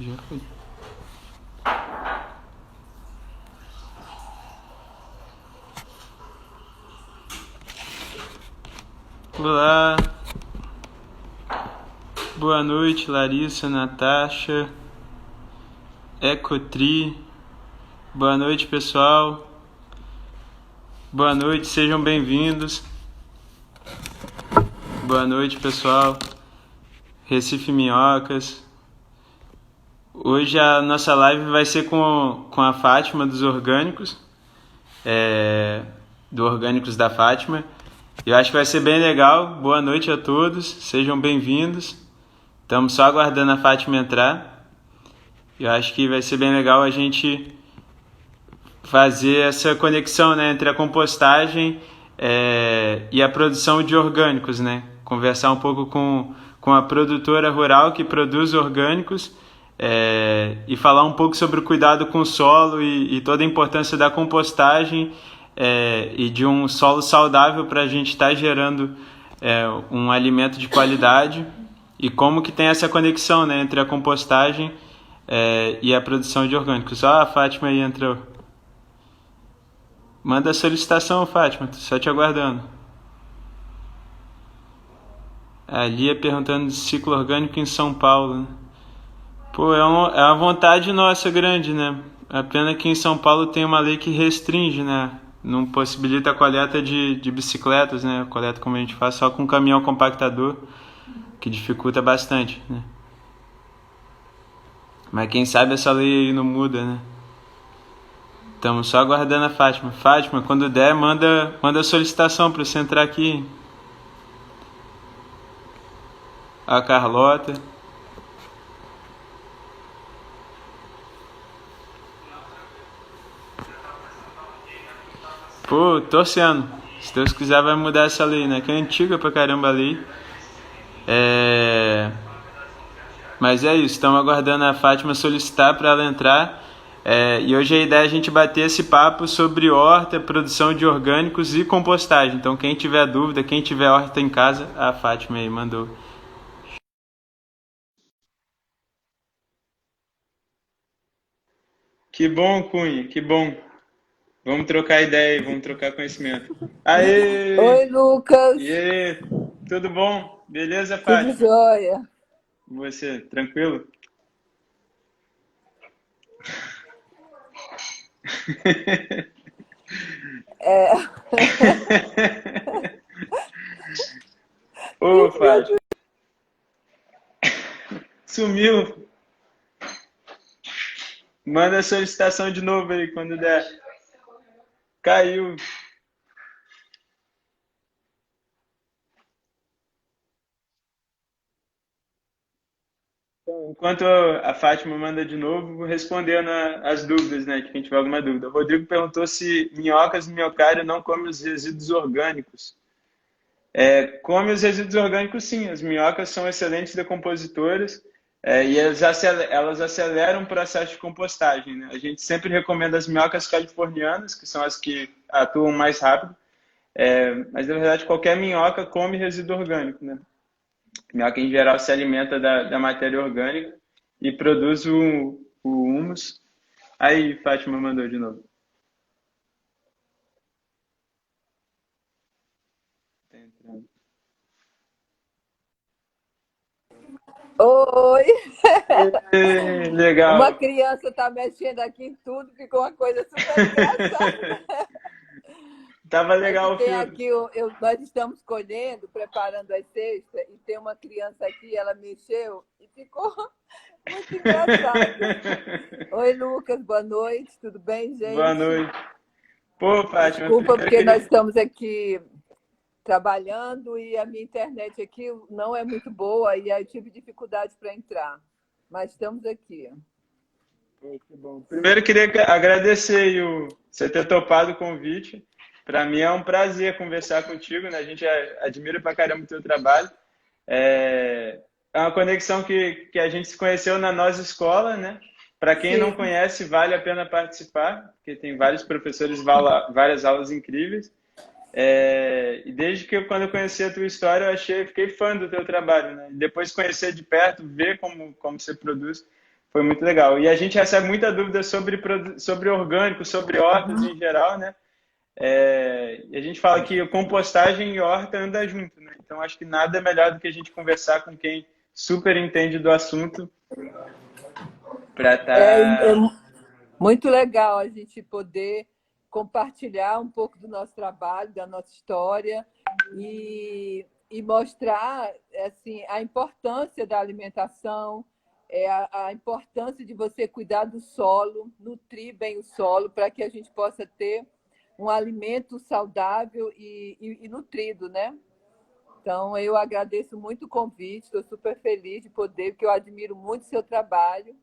Já foi. Olá, boa noite, Larissa, Natasha, Ecotri. Boa noite, pessoal. Boa noite, sejam bem-vindos. Boa noite, pessoal. Recife Minhocas. Hoje a nossa live vai ser com a Fátima dos Orgânicos, do Orgânicos da Fátima. Eu acho que vai ser bem legal. Boa noite a todos, sejam bem-vindos. Estamos só aguardando a Fátima entrar. Eu acho que vai ser bem legal a gente fazer essa conexão, né, entre a compostagem e a produção de orgânicos, né? Conversar um pouco com a produtora rural que produz orgânicos e falar um pouco sobre o cuidado com o solo e toda a importância da compostagem e de um solo saudável para a gente estar gerando um alimento de qualidade e como que tem essa conexão, né, entre a compostagem e a produção de orgânicos. A Fátima aí entrou. Manda a solicitação, Fátima, tô só te aguardando. A Lia perguntando de ciclo orgânico em São Paulo, né? Pô, é uma vontade nossa grande, né? A pena que em São Paulo tem uma lei que restringe, né? Não possibilita a coleta de bicicletas, né? A coleta como a gente faz só com caminhão compactador, que dificulta bastante, né? Mas quem sabe essa lei aí não muda, né? Estamos só aguardando a Fátima. Fátima, quando der, manda a solicitação para você entrar aqui. A Carlota. Pô, torcendo. Se Deus quiser vai mudar essa lei, né? Que é antiga pra caramba a lei. Mas é isso, estamos aguardando a Fátima solicitar para ela entrar. E hoje a ideia é a gente bater esse papo sobre horta, produção de orgânicos e compostagem. Então quem tiver dúvida, quem tiver horta em casa, a Fátima aí mandou. Que bom, Cunha, que bom. Vamos trocar ideia, vamos trocar conhecimento. Aê! Oi, Lucas. E aí? Tudo bom? Beleza, Tudo Fátima? jóia? E você, tranquilo? É, Ô, meu Fátima, Deus. sumiu. Manda a solicitação de novo aí quando der. Caiu. Enquanto a Fátima manda de novo, vou respondendo as dúvidas, né? De quem tiver alguma dúvida. O Rodrigo perguntou se minhocas e minhocário não comem os resíduos orgânicos. Come os resíduos orgânicos, sim. As minhocas são excelentes decompositoras e elas aceleram o processo de compostagem, né? A gente sempre recomenda as minhocas californianas, que são as que atuam mais rápido, mas na verdade qualquer minhoca come resíduo orgânico, né? A minhoca em geral se alimenta da matéria orgânica e produz o humus. Aí, Fátima mandou de novo. Tá entrando. Oi. Uma Legal. criança está mexendo aqui em tudo, ficou uma coisa super engraçada. Tava É que legal o tem filme. aqui, nós estamos colhendo, preparando as cestas, e tem uma criança aqui, ela mexeu e ficou muito engraçado. Oi, Lucas, boa noite, tudo bem, Boa gente? noite. Pô, Fátima, Desculpa, primeiro porque nós queria. estamos aqui trabalhando e a minha internet aqui não é muito boa e aí tive dificuldade para entrar. Mas estamos aqui. Pô, que bom. Primeiro queria agradecer aí você ter topado o convite. Para mim é um prazer conversar contigo, né? A gente admira pra caramba o teu trabalho. É, é uma conexão que a gente se conheceu na nossa escola, né? Para quem não Sim. conhece, vale a pena participar, porque tem vários professores, várias aulas incríveis. E desde que quando eu conheci a tua história, fiquei fã do teu trabalho, né? Depois conhecer de perto, ver como você produz, foi muito legal. E a gente recebe muita dúvida sobre orgânico, sobre hortas em geral, né? E a gente fala que compostagem e horta andam junto, né? Então acho que nada é melhor do que a gente conversar com quem super entende do assunto para É estar. muito legal a gente poder compartilhar um pouco do nosso trabalho, da nossa história e mostrar assim, a importância da alimentação, a importância de você cuidar do solo, nutrir bem o solo, para que a gente possa ter um alimento saudável e nutrido, né? Então, eu agradeço muito o convite, estou super feliz de poder, porque eu admiro muito o seu trabalho,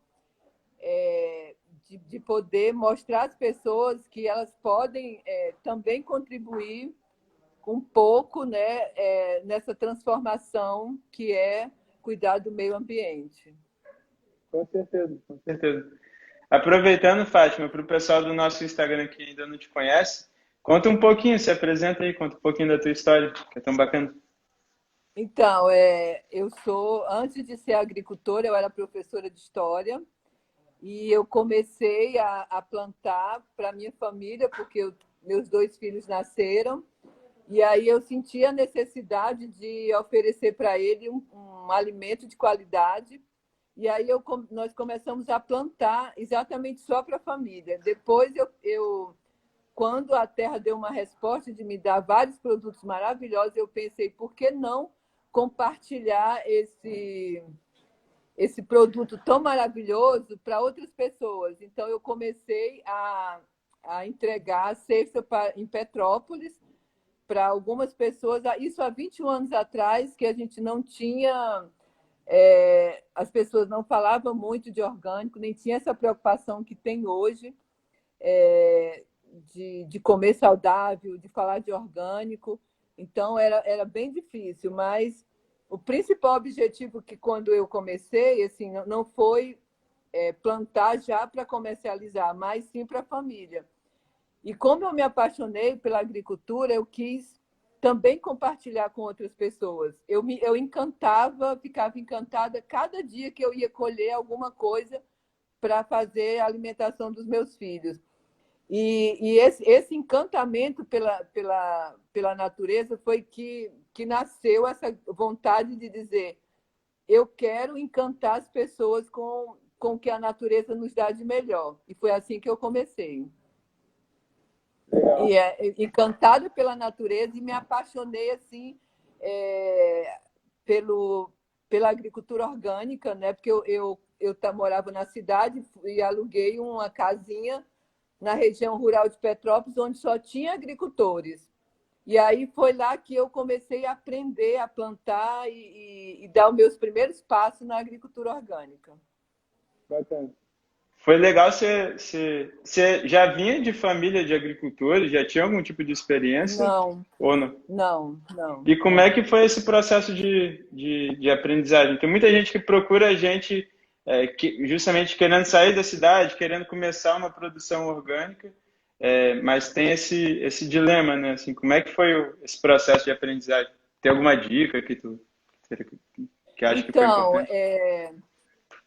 de poder mostrar às pessoas que elas podem também contribuir um pouco, né, nessa transformação que é cuidar do meio ambiente. Com certeza, com certeza. Aproveitando, Fátima, para o pessoal do nosso Instagram que ainda não te conhece, conta um pouquinho, se apresenta aí, conta um pouquinho da tua história, que é tão bacana. Então, antes de ser agricultora, eu era professora de história e eu comecei a plantar para minha família, porque meus dois filhos nasceram, e aí eu senti a necessidade de oferecer para ele um alimento de qualidade. E aí nós começamos a plantar exatamente só para a família. Depois, quando a terra deu uma resposta de me dar vários produtos maravilhosos, eu pensei, por que não compartilhar esse produto tão maravilhoso para outras pessoas? Então, eu comecei a entregar a cesta em Petrópolis para algumas pessoas. Isso há 21 anos atrás, que a gente não tinha... as pessoas não falavam muito de orgânico, nem tinha essa preocupação que tem hoje, de comer saudável, de falar de orgânico. Então, era bem difícil, mas o principal objetivo que, quando eu comecei, assim, não foi plantar já para comercializar, mas sim para a família. E como eu me apaixonei pela agricultura, eu quis também compartilhar com outras pessoas. Eu ficava encantada cada dia que eu ia colher alguma coisa para fazer a alimentação dos meus filhos. E esse encantamento pela natureza foi que nasceu essa vontade de dizer: eu quero encantar as pessoas com o que a natureza nos dá de melhor. E foi assim que eu comecei. E encantada pela natureza, e me apaixonei assim pela agricultura orgânica, né? Porque eu morava na cidade e aluguei uma casinha na região rural de Petrópolis, onde só tinha agricultores. E aí foi lá que eu comecei a aprender a plantar e dar os meus primeiros passos na agricultura orgânica. Bacana. Foi legal, você já vinha de família de agricultores, já tinha algum tipo de experiência Não, ou não? não, não, E como é não. que foi esse processo de aprendizagem? Tem muita gente que procura a gente justamente querendo sair da cidade, querendo começar uma produção orgânica, mas tem esse dilema, né? Assim, como é que foi esse processo de aprendizagem? Tem alguma dica que acha que foi Então, importante?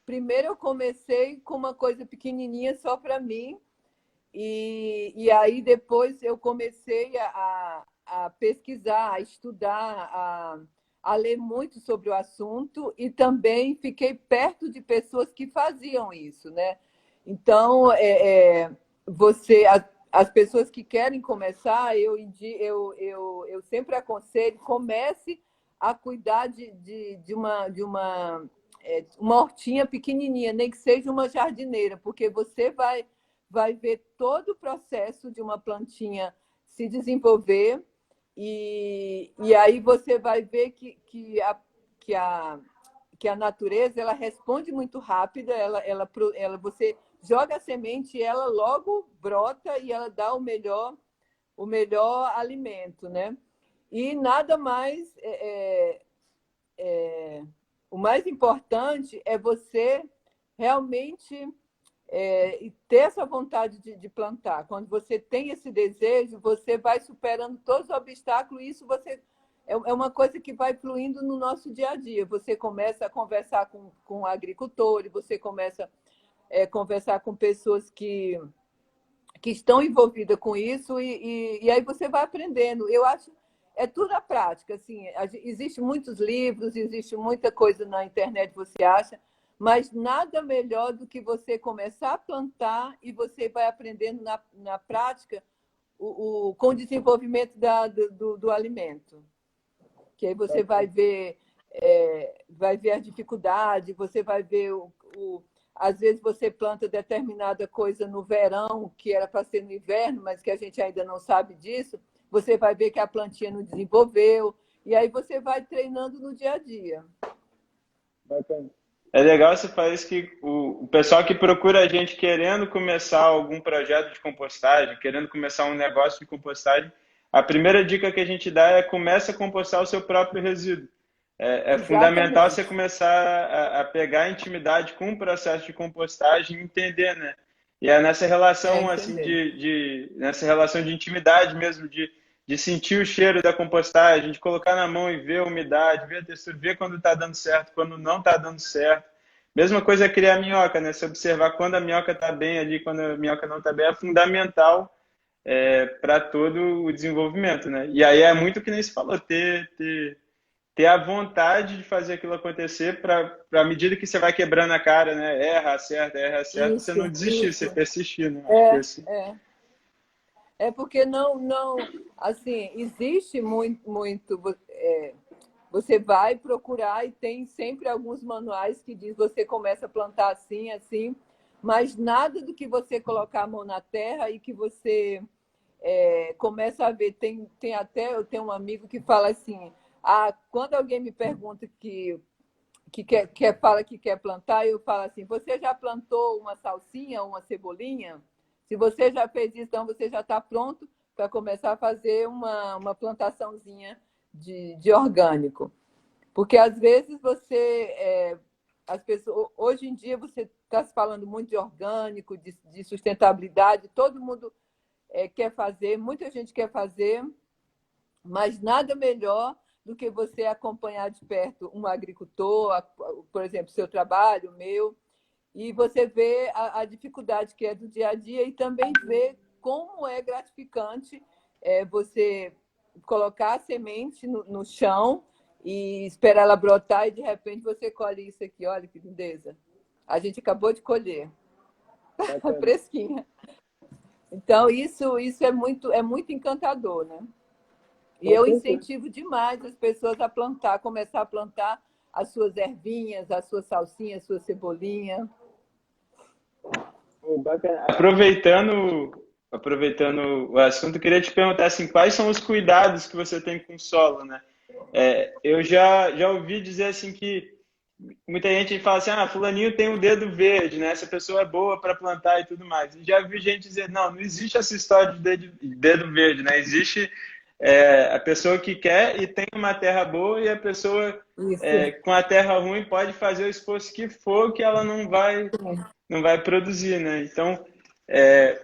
primeiro eu comecei com uma coisa pequenininha só para mim, e aí depois eu comecei a pesquisar, a estudar, a ler muito sobre o assunto, e também fiquei perto de pessoas que faziam isso, né? Então, as pessoas que querem começar, eu sempre aconselho: comece a cuidar de uma hortinha pequenininha, nem que seja uma jardineira, porque você vai ver todo o processo de uma plantinha se desenvolver, e aí você vai ver que a natureza, ela responde muito rápido. Você joga a semente e ela logo brota e ela dá o melhor alimento, né? E nada mais o mais importante é você realmente ter essa vontade de plantar. Quando você tem esse desejo, você vai superando todos os obstáculos, e isso é uma coisa que vai fluindo no nosso dia a dia. Você começa a conversar com agricultores, você começa conversar com pessoas que estão envolvidas com isso e aí você vai aprendendo. Eu acho é tudo a prática. Assim, existe muitos livros, existe muita coisa na internet, você acha, mas nada melhor do que você começar a plantar e você vai aprendendo na prática com o desenvolvimento do alimento. Que aí você vai ver a dificuldade, você vai ver às vezes você planta determinada coisa no verão, que era para ser no inverno, mas que a gente ainda não sabe disso. Você vai ver que a plantinha não desenvolveu, e aí você vai treinando no dia a dia. Bacana. É legal você falar isso, que o pessoal que procura a gente querendo começar algum projeto de compostagem, querendo começar um negócio de compostagem, a primeira dica que a gente dá é comece a compostar o seu próprio resíduo. É fundamental você começar a pegar intimidade com o processo de compostagem e entender, né? E é nessa relação assim nessa relação de intimidade mesmo, de sentir o cheiro da compostagem, de colocar na mão e ver a umidade, ver a textura, ver quando está dando certo, quando não está dando certo. Mesma coisa é criar a minhoca, né? Se observar quando a minhoca está bem ali, quando a minhoca não está bem, é fundamental para todo o desenvolvimento, né? E aí é muito que nem se falou, ter a vontade de fazer aquilo acontecer para à medida que você vai quebrando a cara, né? Erra, acerta, você não desistir, você persistir, né? É porque assim, existe muito você vai procurar e tem sempre alguns manuais que diz você começa a plantar assim, assim, mas nada do que você colocar a mão na terra e que você começa a ver. Eu tenho um amigo que fala assim, quando alguém me pergunta fala que quer plantar, eu falo assim, você já plantou uma salsinha ou uma cebolinha? Se você já fez isso, então você já está pronto para começar a fazer uma plantaçãozinha de orgânico. Porque, às vezes, as pessoas, hoje em dia, você está se falando muito de orgânico, de sustentabilidade, todo mundo quer fazer, muita gente quer fazer, mas nada melhor do que você acompanhar de perto um agricultor, por exemplo, seu trabalho, o meu, e você vê a dificuldade que é do dia a dia e também vê como é gratificante você colocar a semente no chão e esperar ela brotar e, de repente, você colhe isso aqui. Olha que lindeza. A gente acabou de colher. Fresquinha. Então, isso é muito encantador, né? E eu incentivo demais as pessoas a plantar, começar a plantar as suas ervinhas, as suas salsinhas, a sua cebolinha. Aproveitando o assunto, eu queria te perguntar assim, quais são os cuidados que você tem com o solo, né? Eu já ouvi dizer assim que muita gente fala assim, fulaninho tem um dedo verde, né? Essa pessoa é boa para plantar e tudo mais. E já vi gente dizer, não existe essa história de dedo verde, né? Existe a pessoa que quer e tem uma terra boa, e a pessoa com a terra ruim pode fazer o esforço que for, que ela não vai produzir, né? Então,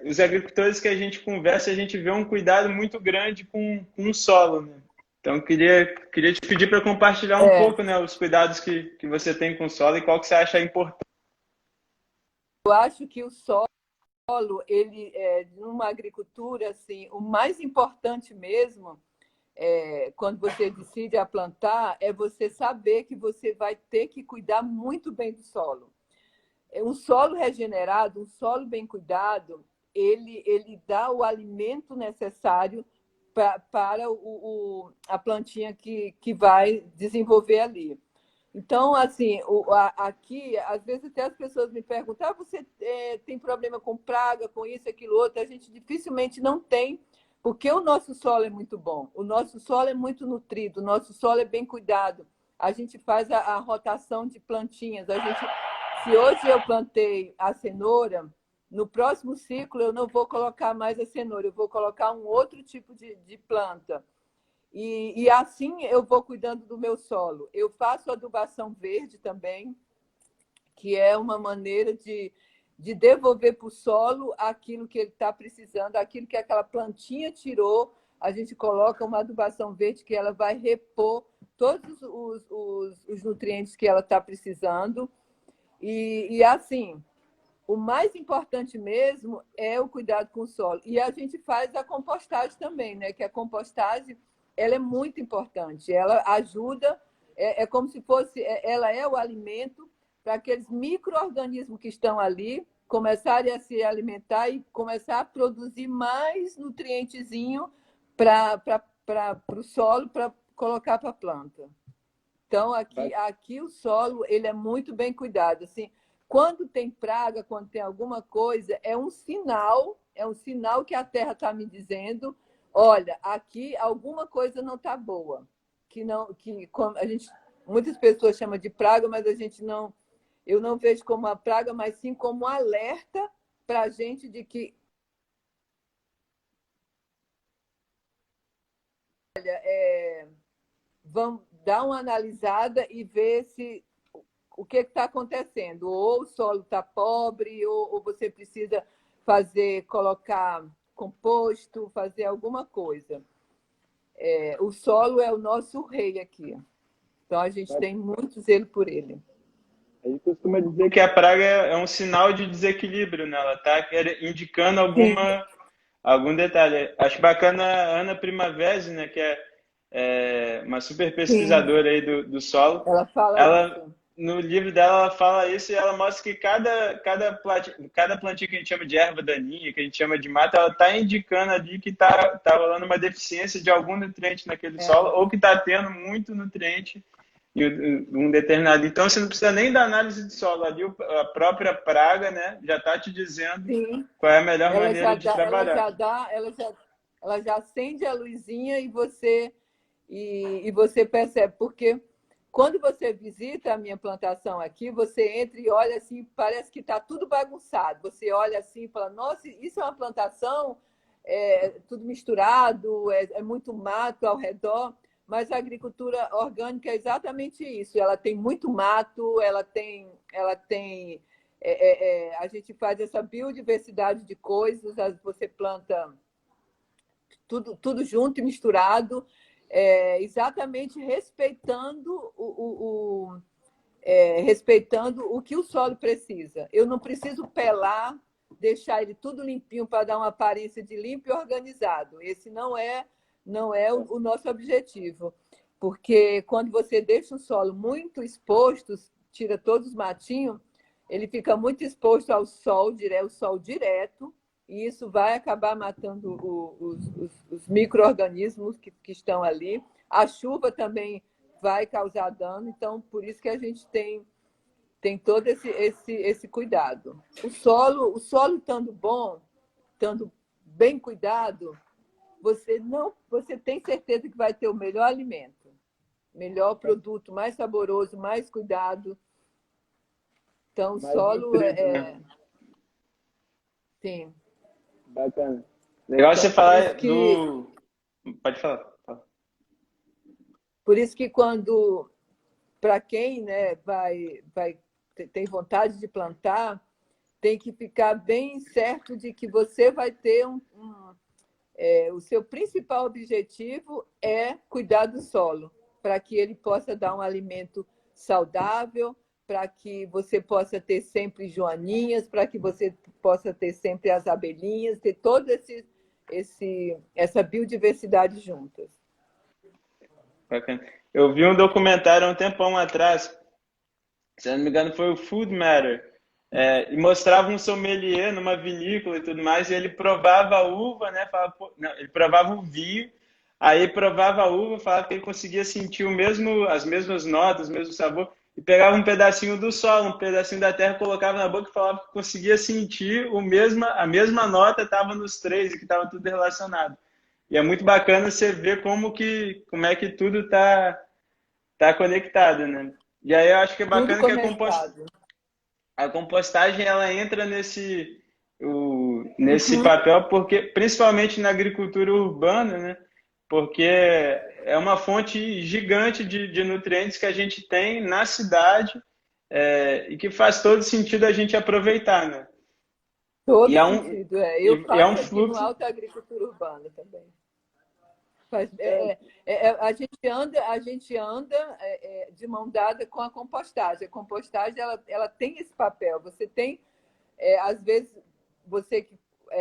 os agricultores que a gente conversa, a gente vê um cuidado muito grande com o solo, né? Então, queria te pedir para compartilhar um pouco, né, os cuidados que você tem com o solo e qual que você acha importante. Eu acho que o solo, ele numa agricultura, assim, o mais importante mesmo, quando você decide a plantar, é você saber que você vai ter que cuidar muito bem do solo. Um solo regenerado, um solo bem cuidado, ele dá o alimento necessário para a plantinha que vai desenvolver ali. Então, assim, aqui, às vezes até as pessoas me perguntam, você tem problema com praga, com isso, aquilo, outro? A gente dificilmente não tem, porque o nosso solo é muito bom, o nosso solo é muito nutrido, o nosso solo é bem cuidado. A gente faz a rotação de plantinhas. Se hoje eu plantei a cenoura, no próximo ciclo eu não vou colocar mais a cenoura, eu vou colocar um outro tipo de planta. E assim eu vou cuidando do meu solo. Eu faço adubação verde também, que é uma maneira de devolver para o solo aquilo que ele está precisando, aquilo que aquela plantinha tirou. A gente coloca uma adubação verde que ela vai repor todos os nutrientes que ela está precisando. E assim, o mais importante mesmo é o cuidado com o solo. E a gente faz a compostagem também, né? Que a compostagem ela é muito importante. Ela ajuda, é como se fosse, ela é o alimento para aqueles micro-organismos que estão ali começarem a se alimentar e começar a produzir mais nutrientezinho para o solo, para colocar para a planta. Então, aqui o solo ele é muito bem cuidado. Assim, quando tem praga, quando tem alguma coisa, é um sinal que a terra está me dizendo, olha, aqui alguma coisa não está boa. Muitas pessoas chamam de praga, mas eu não vejo como uma praga, mas sim como um alerta para a gente de que, olha, vamos dar uma analisada e ver se o que está acontecendo. Ou o solo está pobre, ou você precisa colocar composto, fazer alguma coisa. O solo é o nosso rei aqui. Então, a gente tem muito zelo por ele. A gente costuma dizer que a praga é um sinal de desequilíbrio, né? Ela está indicando algum detalhe. Acho bacana a Ana Primavera, né? Que é uma super pesquisadora aí do solo. Ela fala isso. No livro dela, ela fala isso e ela mostra que cada plantinha que a gente chama de erva daninha, que a gente chama de mata, ela está indicando ali que tá rolando uma deficiência de algum nutriente naquele solo, ou que está tendo muito nutriente em um determinado. Então, você não precisa nem da análise de solo. Ali, a própria praga, né, já está te dizendo qual é a melhor maneira de trabalhar. Ela já acende a luzinha e você percebe, porque quando você visita a minha plantação aqui, você entra e olha assim, parece que está tudo bagunçado. Você olha assim e fala, nossa, isso é uma plantação, tudo misturado, é muito mato ao redor, mas a agricultura orgânica é exatamente isso. Ela tem muito mato, a gente faz essa biodiversidade de coisas, você planta tudo junto e misturado, exatamente respeitando respeitando o que o solo precisa. Eu não preciso pelar, deixar ele tudo limpinho para dar uma aparência de limpo e organizado. Esse não é o nosso objetivo, porque quando você deixa o solo muito exposto, tira todos os matinhos, ele fica muito exposto ao sol direto, e isso vai acabar matando os micro-organismos que estão ali. A chuva também vai causar dano, então por isso que a gente tem todo esse cuidado. O solo estando bom, estando bem cuidado, você tem certeza que vai ter o melhor alimento, melhor produto, mais saboroso, mais cuidado. Então, o solo Sim. Bacana. Legal então, você falar Pode falar. Por isso que para quem, né, tem vontade de plantar, tem que ficar bem certo de que você vai ter o seu principal objetivo é cuidar do solo, para que ele possa dar um alimento saudável, para que você possa ter sempre joaninhas, para que você possa ter sempre as abelhinhas, ter toda essa biodiversidade juntas. Bacana. Eu vi um documentário há um tempão atrás, se não me engano foi o Food Matter, e mostrava um sommelier numa vinícola e tudo mais, e ele provava a uva, né? Ele provava o vinho, aí provava a uva, falava que ele conseguia sentir as mesmas notas, o mesmo sabor, e pegava um pedacinho do solo, um pedacinho da terra, colocava na boca e falava que conseguia sentir a mesma nota estava nos três e que estava tudo relacionado. E é muito bacana você ver como é que tudo tá conectado, né? E aí eu acho que é bacana que a compostagem ela entra nesse papel, porque principalmente na agricultura urbana, né? Porque é uma fonte gigante de nutrientes que a gente tem na cidade e que faz todo sentido a gente aproveitar, né? Todo sentido, Eu faço é um aqui fluxo... no Alta Agricultura Urbana também. A gente anda de mão dada com a compostagem. A compostagem ela tem esse papel. Você tem às vezes,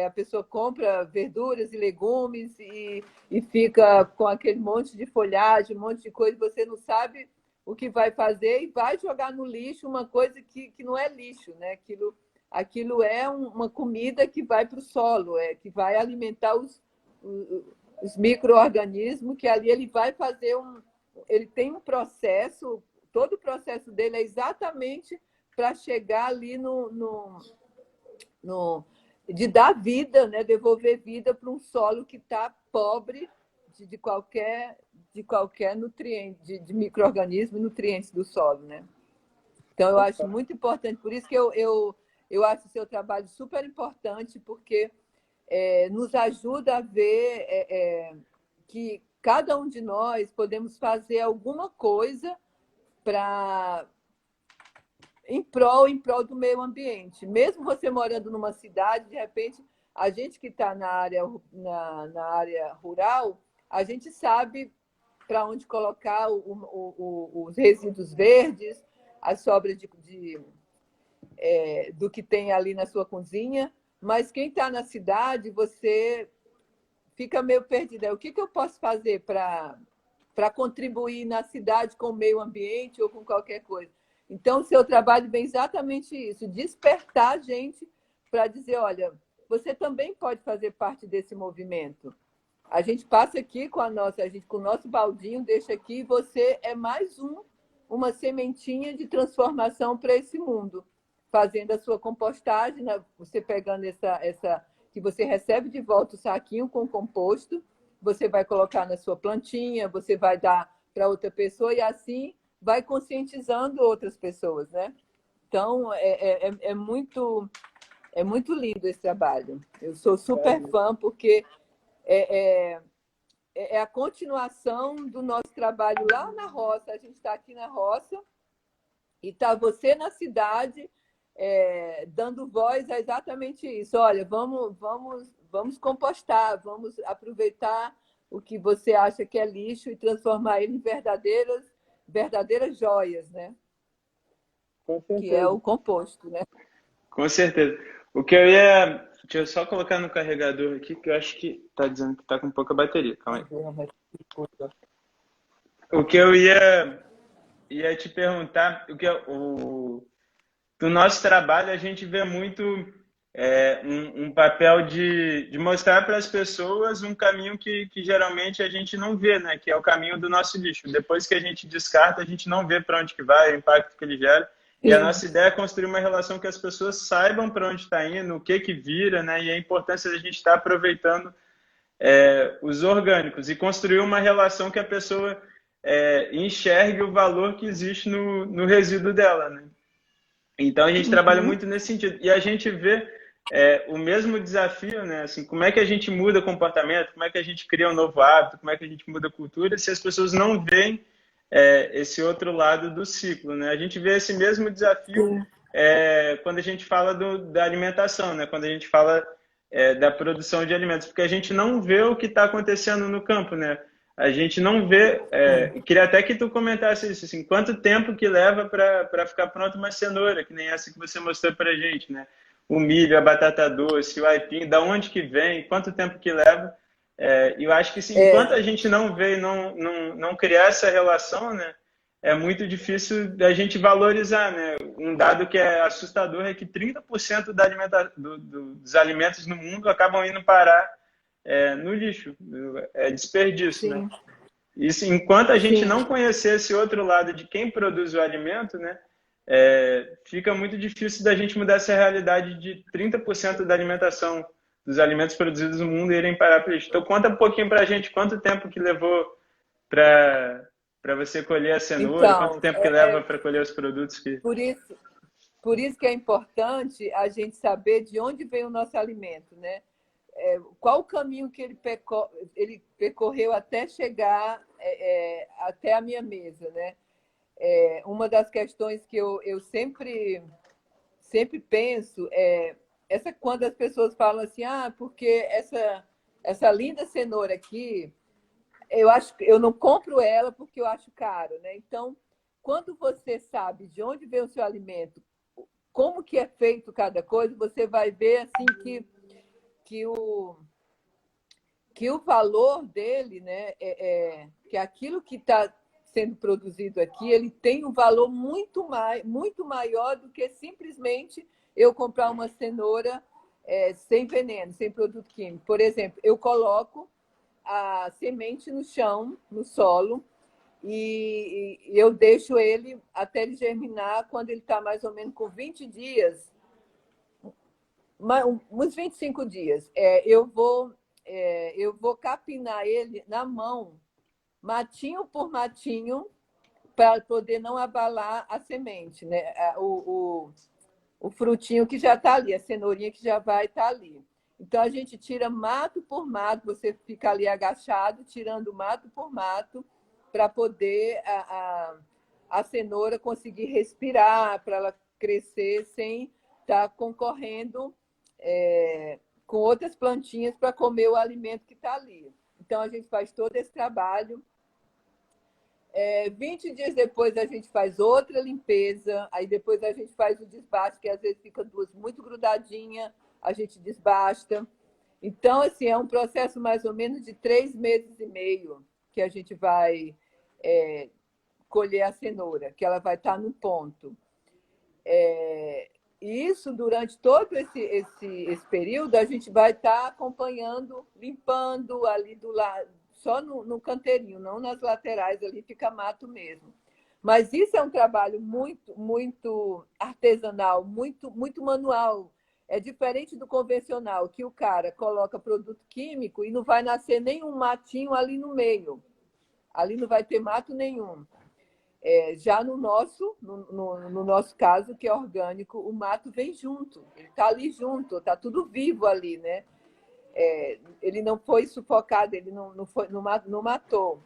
a pessoa compra verduras e legumes e fica com aquele monte de folhagem, um monte de coisa, você não sabe o que vai fazer e vai jogar no lixo uma coisa que não é lixo, né? Aquilo é uma comida que vai para o solo, que vai alimentar os micro-organismos, que ali ele vai fazer ele tem um processo, todo o processo dele é exatamente para chegar ali de dar vida, né? Devolver vida para um solo que está pobre de qualquer nutriente, de micro-organismo e nutrientes do solo, né? Então, eu acho muito importante, por isso que eu acho o seu trabalho super importante, porque nos ajuda a ver que cada um de nós podemos fazer alguma coisa em prol do meio ambiente. Mesmo você morando numa cidade, de repente, a gente que está na área rural, a gente sabe para onde colocar os resíduos verdes, as sobras do que tem ali na sua cozinha, mas quem está na cidade, você fica meio perdido. O que eu posso fazer para contribuir na cidade com o meio ambiente ou com qualquer coisa? Então, o seu trabalho vem exatamente isso, despertar a gente para dizer, olha, você também pode fazer parte desse movimento. A gente passa aqui com o nosso baldinho, deixa aqui, e você é mais uma sementinha de transformação para esse mundo, fazendo a sua compostagem, né? Você pegando essa que você recebe de volta o saquinho com composto, você vai colocar na sua plantinha, você vai dar para outra pessoa e assim vai conscientizando outras pessoas, né? Então, é muito lindo esse trabalho. Eu sou super fã porque é a continuação do nosso trabalho lá na roça. A gente está aqui na roça e está você na cidade dando voz a exatamente isso. Olha, vamos compostar, vamos aproveitar o que você acha que é lixo e transformar ele em verdadeiras joias, né? Com certeza. Que é o composto, né? Com certeza. O que eu ia... Deixa eu só colocar no carregador aqui, que eu acho que tá dizendo que tá com pouca bateria. Calma aí. O que eu ia te perguntar, do nosso trabalho a gente vê muito um papel de mostrar para as pessoas um caminho que geralmente a gente não vê, né? Que é o caminho do nosso lixo. Depois que a gente descarta, a gente não vê para onde que vai, o impacto que ele gera. E a nossa ideia é construir uma relação que as pessoas saibam para onde está indo, o que vira, né? E a importância da gente estar aproveitando os orgânicos e construir uma relação que a pessoa enxergue o valor que existe no resíduo dela, né? Então a gente trabalha muito nesse sentido. E a gente vê o mesmo desafio, né? Assim, como é que a gente muda comportamento, como é que a gente cria um novo hábito, como é que a gente muda a cultura, se as pessoas não veem esse outro lado do ciclo, né? A gente vê esse mesmo desafio quando a gente fala da alimentação, né? Quando a gente fala da produção de alimentos, porque a gente não vê o que está acontecendo no campo, né? A gente não vê... queria até que tu comentasse isso, assim, quanto tempo que leva para ficar pronta uma cenoura, que nem essa que você mostrou para a gente, né? O milho, a batata doce, o aipim, da onde que vem, quanto tempo que leva. E eu acho que assim, enquanto a gente não vê e não criar essa relação, né, é muito difícil da gente valorizar, né? Um dado que é assustador é que 30% dos alimentos no mundo acabam indo parar no lixo. É desperdício, né? Isso, enquanto a gente não conhecer esse outro lado de quem produz o alimento, né, fica muito difícil da gente mudar essa realidade de 30% da alimentação dos alimentos produzidos no mundo irem parar para lixo. Então, conta um pouquinho para a gente quanto tempo que levou para você colher a cenoura, Então, quanto tempo que leva para colher os produtos que... Por isso que é importante a gente saber de onde vem o nosso alimento, né? Qual o caminho que ele percorreu até chegar até a minha mesa, né? Uma das questões que eu sempre penso quando as pessoas falam assim, porque essa linda cenoura aqui, eu não compro ela porque eu acho caro, né? Então, quando você sabe de onde vem o seu alimento, como que é feito cada coisa, você vai ver assim que o, que o valor dele, né, que aquilo que está sendo produzido aqui, ele tem um valor muito maior do que simplesmente eu comprar uma cenoura sem veneno, sem produto químico. Por exemplo, eu coloco a semente no chão, no solo, e eu deixo ele até ele germinar. Quando ele está mais ou menos com 20 dias, uns 25 dias, eu vou capinar ele na mão, matinho por matinho, para poder não abalar a semente, né? O frutinho que já está ali, a cenourinha que já vai estar ali. Então, a gente tira mato por mato, você fica ali agachado, tirando mato por mato, para poder a cenoura conseguir respirar, para ela crescer sem estar concorrendo com outras plantinhas para comer o alimento que está ali. Então, a gente faz todo esse trabalho. 20 dias depois a gente faz outra limpeza, aí depois a gente faz o desbaste, que às vezes fica duas muito grudadinhas, a gente desbasta. Então, assim, é um processo mais ou menos de 3 meses e meio que a gente vai colher a cenoura, que ela vai estar no ponto. E isso, durante todo esse período, a gente vai estar acompanhando, limpando ali do lado, só no canteirinho, não nas laterais, ali fica mato mesmo. Mas isso é um trabalho muito artesanal, muito manual. É diferente do convencional, que o cara coloca produto químico e não vai nascer nenhum matinho ali no meio. Ali não vai ter mato nenhum. Já no nosso caso, que é orgânico, o mato vem junto, ele está ali junto, está tudo vivo ali, né? Ele não foi sufocado, ele não matou.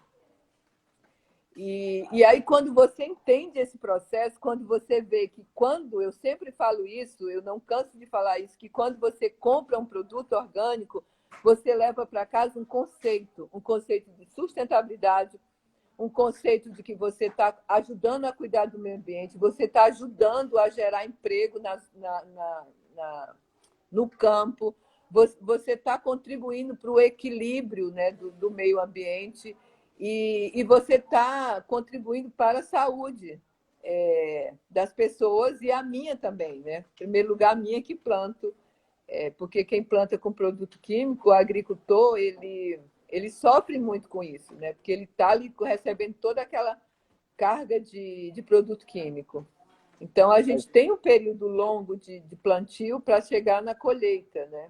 E aí, quando você entende esse processo, quando você vê que eu sempre falo isso, eu não canso de falar isso, que quando você compra um produto orgânico, você leva para casa um conceito de sustentabilidade, um conceito de que você está ajudando a cuidar do meio ambiente, você está ajudando a gerar emprego no campo, você está contribuindo para o equilíbrio, né, do meio ambiente e você está contribuindo para a saúde das pessoas e a minha também, né? Em primeiro lugar, a minha que planto, porque quem planta com produto químico, o agricultor, ele sofre muito com isso, né? Porque ele está ali recebendo toda aquela carga de produto químico. Então, a gente tem um período longo de plantio para chegar na colheita, né?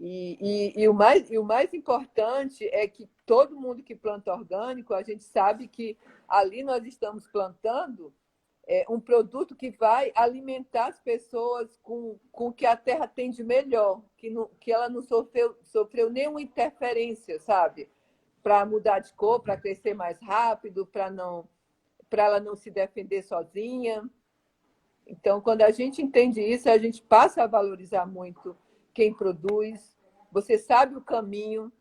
E o mais importante é que todo mundo que planta orgânico, a gente sabe que ali nós estamos plantando um produto que vai alimentar as pessoas com o que a terra tem de melhor, que ela não sofreu nenhuma interferência, sabe? Para mudar de cor, para crescer mais rápido, para ela não se defender sozinha. Então, quando a gente entende isso, a gente passa a valorizar muito quem produz. Você sabe o caminho.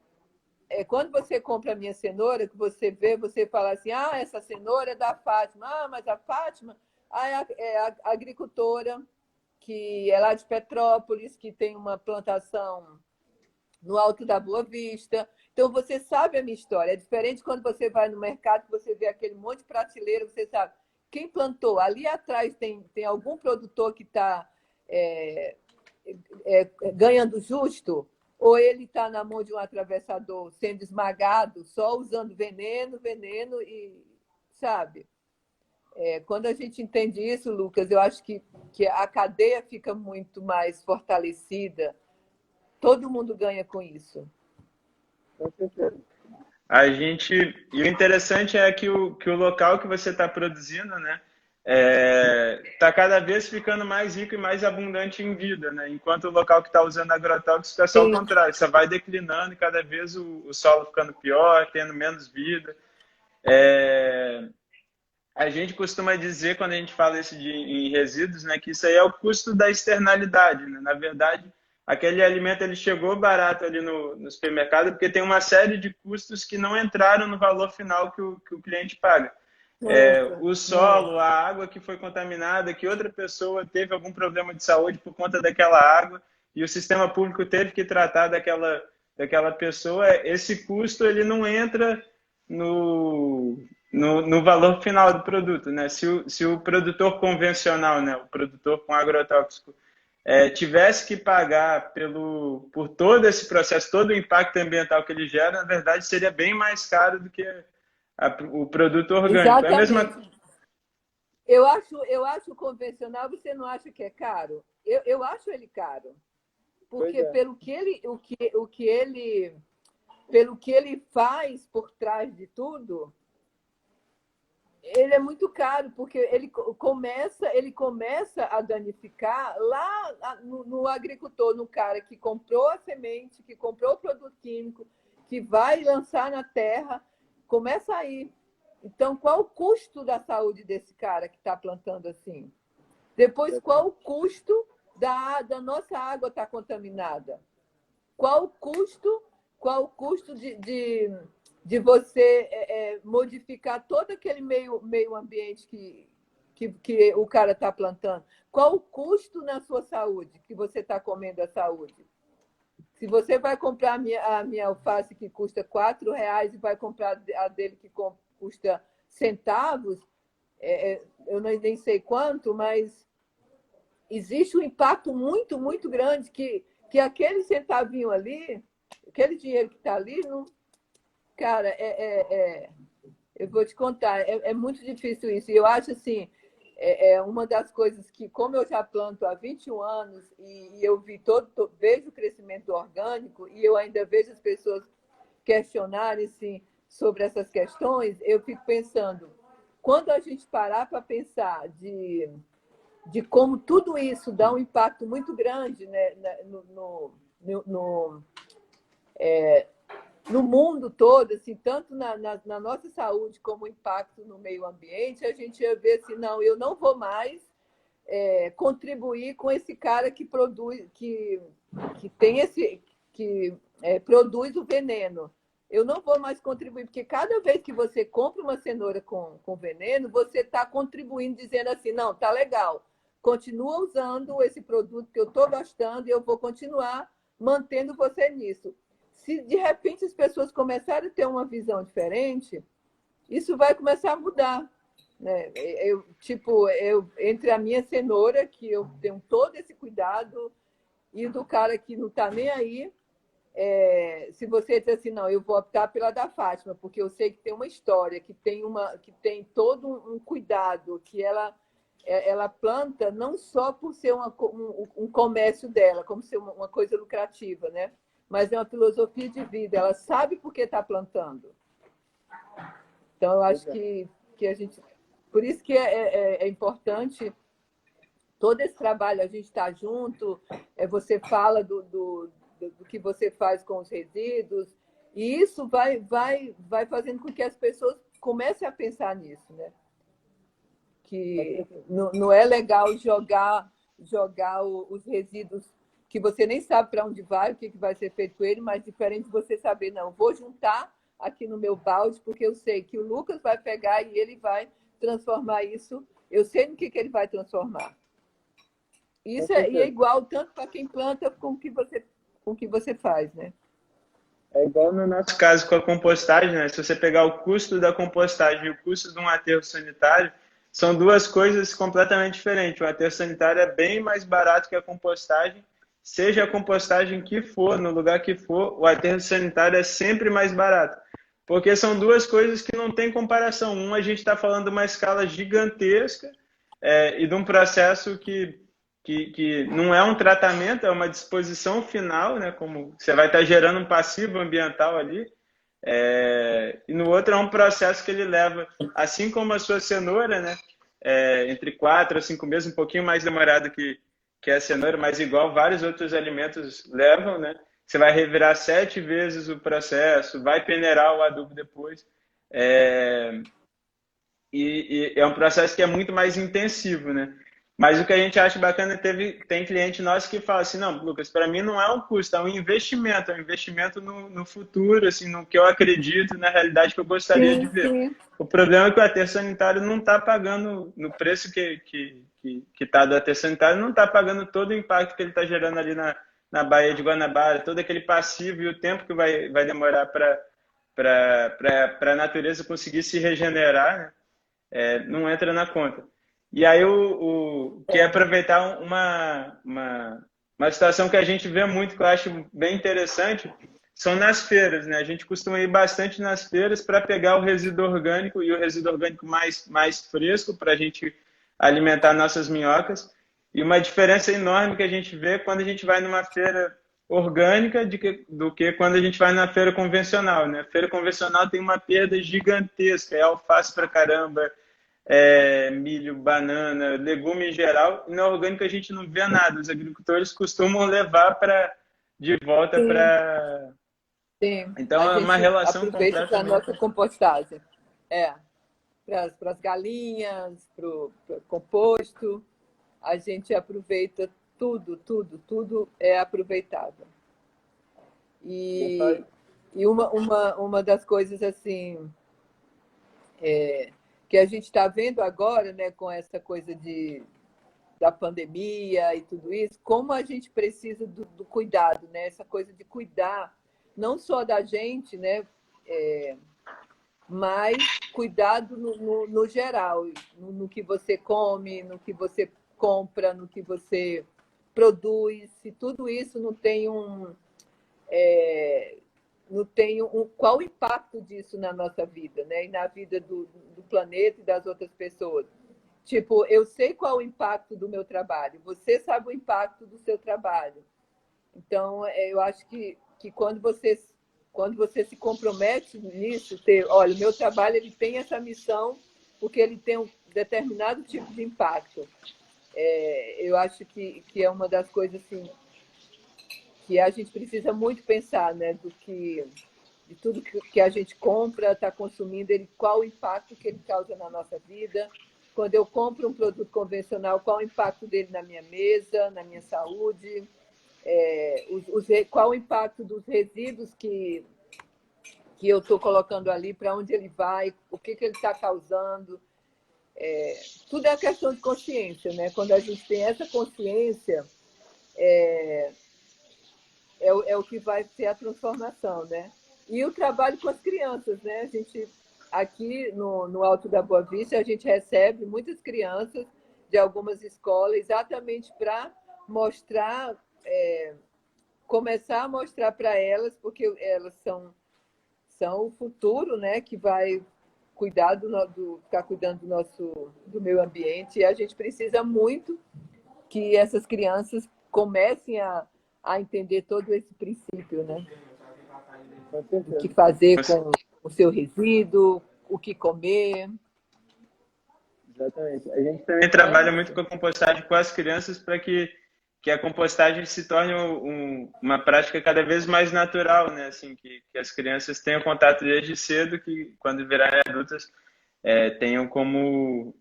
Quando você compra a minha cenoura, que você vê, você fala assim, essa cenoura é da Fátima. Mas a Fátima é a agricultora que é lá de Petrópolis, que tem uma plantação no Alto da Boa Vista. Então, você sabe a minha história. É diferente quando você vai no mercado, que você vê aquele monte de prateleira, você sabe quem plantou. Ali atrás tem algum produtor que está ganhando justo, ou ele está na mão de um atravessador sendo esmagado, só usando veneno, e sabe? Quando a gente entende isso, Lucas, eu acho que a cadeia fica muito mais fortalecida. Todo mundo ganha com isso. Com certeza. E o interessante é que o local que você está produzindo, né, está cada vez ficando mais rico e mais abundante em vida, né? Enquanto o local que está usando agrotóxico é só o contrário, só vai declinando e cada vez o solo ficando pior, tendo menos vida. A gente costuma dizer, quando a gente fala isso em resíduos, né, que isso aí é o custo da externalidade, né? Na verdade, aquele alimento ele chegou barato ali no supermercado porque tem uma série de custos que não entraram no valor final que o cliente paga. Nossa, o não. solo, a água que foi contaminada, que outra pessoa teve algum problema de saúde por conta daquela água e o sistema público teve que tratar daquela pessoa, esse custo ele não entra no valor final do produto, né? Se o produtor convencional, né, o produtor com agrotóxico, tivesse que pagar por todo esse processo, todo o impacto ambiental que ele gera, na verdade seria bem mais caro do que o produto orgânico. É a mesma. Exatamente. Eu acho o convencional, você não acha que é caro? Eu acho ele caro, Pois porque é. pelo que ele faz por trás de tudo, ele é muito caro, porque ele começa a danificar lá no agricultor, no cara que comprou a semente, que comprou o produto químico, que vai lançar na terra, começa aí. Então, qual o custo da saúde desse cara que está plantando assim? Depois, qual o custo da nossa água estar contaminada? Qual o custo, qual o custo de você modificar todo aquele meio ambiente que o cara está plantando? Qual o custo na sua saúde, que você está comendo a saúde? Se você vai comprar a minha alface que custa R$ 4 e vai comprar a dele que custa centavos, eu nem sei quanto, mas existe um impacto muito, muito grande que aquele centavinho ali, aquele dinheiro que está ali, não, cara, eu vou te contar, é muito difícil isso. E eu acho assim, uma das coisas que, como eu já planto há 21 anos e eu vejo o crescimento orgânico e eu ainda vejo as pessoas questionarem assim, sobre essas questões, eu fico pensando, quando a gente parar para pensar de como tudo isso dá um impacto muito grande, né, no, no mundo todo, assim, tanto na nossa saúde como impacto no meio ambiente, a gente ia ver assim, não, eu não vou mais contribuir com esse cara que produz, que tem esse, que produz o veneno. Eu não vou mais contribuir, porque cada vez que você compra uma cenoura com veneno, você está contribuindo, dizendo assim, não, tá legal, continua usando esse produto que eu estou gostando e eu vou continuar mantendo você nisso. Se de repente as pessoas começarem a ter uma visão diferente, isso vai começar a mudar. Né? Entre a minha cenoura, que eu tenho todo esse cuidado, e do cara que não está nem aí, se você diz assim, não, eu vou optar pela da Fátima, porque eu sei que tem uma história, que tem todo um cuidado, que ela planta não só por ser um comércio dela, como ser uma coisa lucrativa, né? Mas é uma filosofia de vida, ela sabe por que está plantando. Então, eu acho que a gente. Por isso que é importante todo esse trabalho, a gente está junto, você fala do que você faz com os resíduos, e isso vai fazendo com que as pessoas comecem a pensar nisso, né? Que não é legal jogar os resíduos que você nem sabe para onde vai, o que vai ser feito com ele, mas diferente de você saber, não, vou juntar aqui no meu balde, porque eu sei que o Lucas vai pegar e ele vai transformar isso, eu sei no que ele vai transformar. Isso é igual tanto para quem planta com o que você faz, né? É igual no nosso caso com a compostagem, né? Se você pegar o custo da compostagem e o custo de um aterro sanitário, são duas coisas completamente diferentes. O aterro sanitário é bem mais barato que a compostagem, seja a compostagem que for, no lugar que for, o aterro sanitário é sempre mais barato. Porque são duas coisas que não tem comparação. Um, a gente está falando de uma escala gigantesca e de um processo que não é um tratamento, é uma disposição final, né? Como você vai estar gerando um passivo ambiental ali. E no outro é um processo que ele leva, assim como a sua cenoura, né? Entre 4 a 5 meses, um pouquinho mais demorado que a cenoura, mas igual vários outros alimentos levam, né? Você vai revirar 7 vezes o processo, vai peneirar o adubo depois. E é um processo que é muito mais intensivo, né? Mas o que a gente acha bacana, tem cliente nosso que fala assim, não, Lucas, para mim não é um custo, é um investimento no futuro, assim, no que eu acredito, na realidade que eu gostaria de Sim, ver. sim, O problema é que o aterro sanitário não está pagando, no preço que está do aterro sanitário, não está pagando todo o impacto que ele está gerando ali na Baía de Guanabara, todo aquele passivo e o tempo que vai demorar para a natureza conseguir se regenerar, né? Não entra na conta. E aí o que é aproveitar uma situação que a gente vê muito, que eu acho bem interessante, são nas feiras, né? A gente costuma ir bastante nas feiras para pegar o resíduo orgânico e o resíduo orgânico mais fresco para a gente alimentar nossas minhocas. E uma diferença enorme que a gente vê quando a gente vai numa feira orgânica do que quando a gente vai na feira convencional, né? A feira convencional tem uma perda gigantesca, é alface pra caramba, milho, banana, legume em geral. E na orgânica a gente não vê nada. Os agricultores costumam levar de volta sim, para. sim. A Então é uma gente relação aproveita para a completamente. nossa compostagem. É, para as galinhas, para o composto. A gente aproveita tudo, tudo, tudo é aproveitável. E, e uma das coisas assim que a gente está vendo agora, né, com essa coisa da pandemia e tudo isso, como a gente precisa do cuidado, né? Essa coisa de cuidar não só da gente, né, mas cuidado no geral, no que você come, no que você compra, no que você produz. Se tudo isso não tem qual o impacto disso na nossa vida, né? E na vida do planeta e das outras pessoas. Tipo, eu sei qual o impacto do meu trabalho, você sabe o impacto do seu trabalho. Então, eu acho que quando você se compromete nisso, olha, o meu trabalho ele tem essa missão porque ele tem um determinado tipo de impacto. Eu acho que é uma das coisas assim, que a gente precisa muito pensar, né, de tudo que a gente compra, está consumindo, qual o impacto que ele causa na nossa vida. Quando eu compro um produto convencional, qual o impacto dele na minha mesa, na minha saúde, qual o impacto dos resíduos que eu estou colocando ali, para onde ele vai, o que ele está causando. Tudo é questão de consciência, né? Quando a gente tem essa consciência, é o que vai ser a transformação, né? E o trabalho com as crianças, né? A gente, aqui no Alto da Boa Vista, a gente recebe muitas crianças de algumas escolas exatamente para mostrar, começar a mostrar para elas, porque elas são o futuro, né? Que vai ficar cuidando do meio ambiente, e a gente precisa muito que essas crianças comecem a entender todo esse princípio, né? O que fazer com o seu resíduo, o que comer. Exatamente. A gente também trabalha muito com a compostagem com as crianças para que a compostagem se torne uma prática cada vez mais natural, né? Assim, que as crianças tenham contato desde cedo, que quando virarem adultas tenham como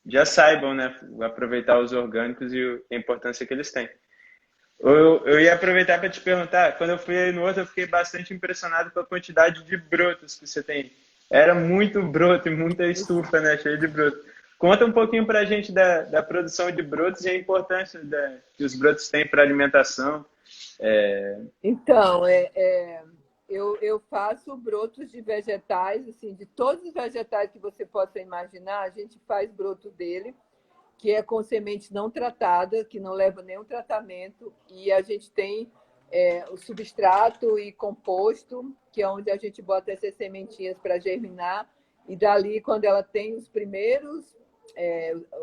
já saibam, né? Aproveitar os orgânicos e a importância que eles têm. Eu ia aproveitar para te perguntar, quando eu fui aí no outro, eu fiquei bastante impressionado com a quantidade de brotos que você tem. Era muito broto e muita estufa, né? Cheio de broto. Conta um pouquinho para a gente da produção de brotos e a importância que os brotos têm para a alimentação. Então, eu faço brotos de vegetais, assim, de todos os vegetais que você possa imaginar, a gente faz broto dele, que é com semente não tratada, que não leva nenhum tratamento, e a gente tem o substrato e composto, que é onde a gente bota essas sementinhas para germinar, e dali, quando ela tem